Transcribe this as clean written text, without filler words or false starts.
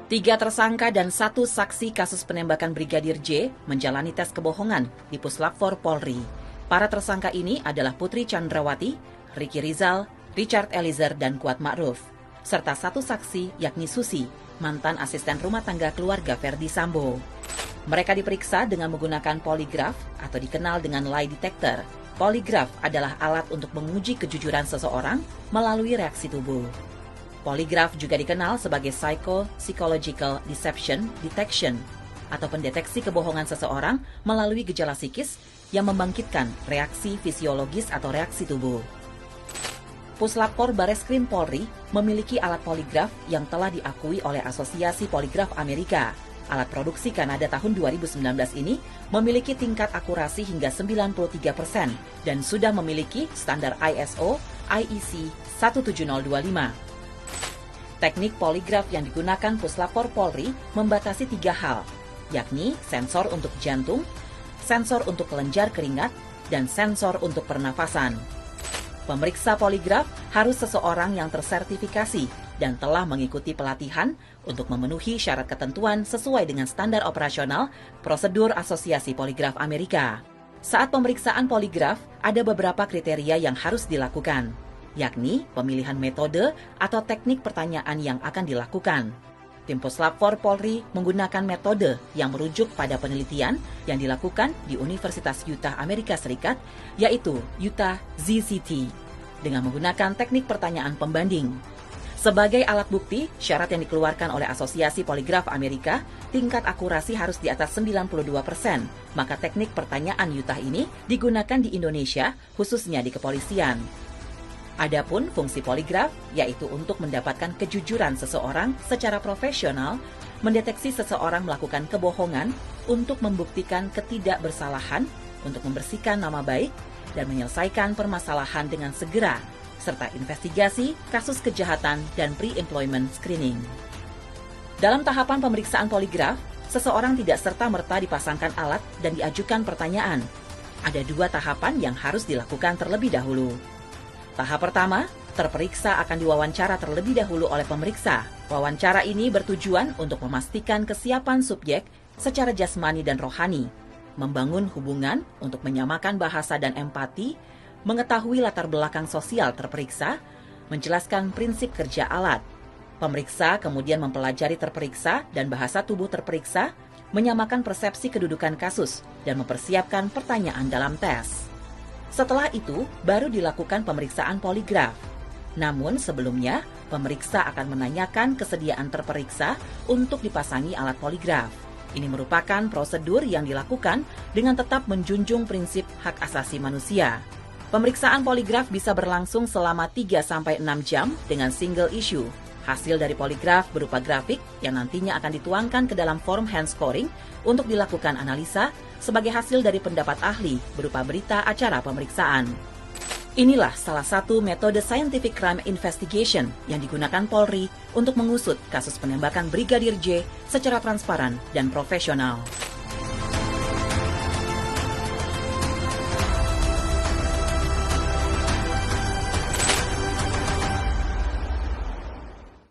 3 tersangka dan 1 saksi kasus penembakan Brigadir J menjalani tes kebohongan di Puslapfor Polri. Para tersangka ini adalah Putri Chandrawati, Ricky Rizal, Richard Eliezer, dan Kuat Ma'ruf, serta 1 saksi yakni Susi, mantan asisten rumah tangga keluarga Ferdi Sambo. Mereka diperiksa dengan menggunakan poligraf atau dikenal dengan lie detector. Poligraf adalah alat untuk menguji kejujuran seseorang melalui reaksi tubuh. Poligraf juga dikenal sebagai psychological deception detection atau pendeteksi kebohongan seseorang melalui gejala psikis yang membangkitkan reaksi fisiologis atau reaksi tubuh. Puslapfor Bareskrim Polri memiliki alat poligraf yang telah diakui oleh Asosiasi Poligraf Amerika. Alat produksi Kanada tahun 2019 ini memiliki tingkat akurasi hingga 93% dan sudah memiliki standar ISO IEC 17025. Teknik poligraf yang digunakan Puslapfor Polri membatasi 3 hal, yakni sensor untuk jantung, sensor untuk kelenjar keringat, dan sensor untuk pernafasan. Pemeriksa poligraf harus seseorang yang tersertifikasi dan telah mengikuti pelatihan untuk memenuhi syarat ketentuan sesuai dengan standar operasional prosedur Asosiasi Poligraf Amerika. Saat pemeriksaan poligraf, ada beberapa kriteria yang harus dilakukan, yakni pemilihan metode atau teknik pertanyaan yang akan dilakukan. Tim Puslapfor Polri menggunakan metode yang merujuk pada penelitian yang dilakukan di Universitas Utah, Amerika Serikat, yaitu Utah ZCT, dengan menggunakan teknik pertanyaan pembanding. Sebagai alat bukti, syarat yang dikeluarkan oleh Asosiasi Poligraf Amerika, tingkat akurasi harus di atas 92%, maka teknik pertanyaan Utah ini digunakan di Indonesia, khususnya di kepolisian. Adapun fungsi poligraf, yaitu untuk mendapatkan kejujuran seseorang secara profesional, mendeteksi seseorang melakukan kebohongan untuk membuktikan ketidakbersalahan, untuk membersihkan nama baik, dan menyelesaikan permasalahan dengan segera, serta investigasi kasus kejahatan dan pre-employment screening. Dalam tahapan pemeriksaan poligraf, seseorang tidak serta-merta dipasangkan alat dan diajukan pertanyaan. Ada 2 tahapan yang harus dilakukan terlebih dahulu. Tahap pertama, terperiksa akan diwawancara terlebih dahulu oleh pemeriksa. Wawancara ini bertujuan untuk memastikan kesiapan subjek secara jasmani dan rohani, membangun hubungan untuk menyamakan bahasa dan empati, mengetahui latar belakang sosial terperiksa, menjelaskan prinsip kerja alat. Pemeriksa kemudian mempelajari terperiksa dan bahasa tubuh terperiksa, menyamakan persepsi kedudukan kasus, dan mempersiapkan pertanyaan dalam tes. Setelah itu, baru dilakukan pemeriksaan poligraf. Namun sebelumnya, pemeriksa akan menanyakan kesediaan terperiksa untuk dipasangi alat poligraf. Ini merupakan prosedur yang dilakukan dengan tetap menjunjung prinsip hak asasi manusia. Pemeriksaan poligraf bisa berlangsung selama 3-6 jam dengan single issue. Hasil dari poligraf berupa grafik yang nantinya akan dituangkan ke dalam form hand scoring untuk dilakukan analisa sebagai hasil dari pendapat ahli berupa berita acara pemeriksaan. Inilah salah satu metode scientific crime investigation yang digunakan Polri untuk mengusut kasus penembakan Brigadir J secara transparan dan profesional.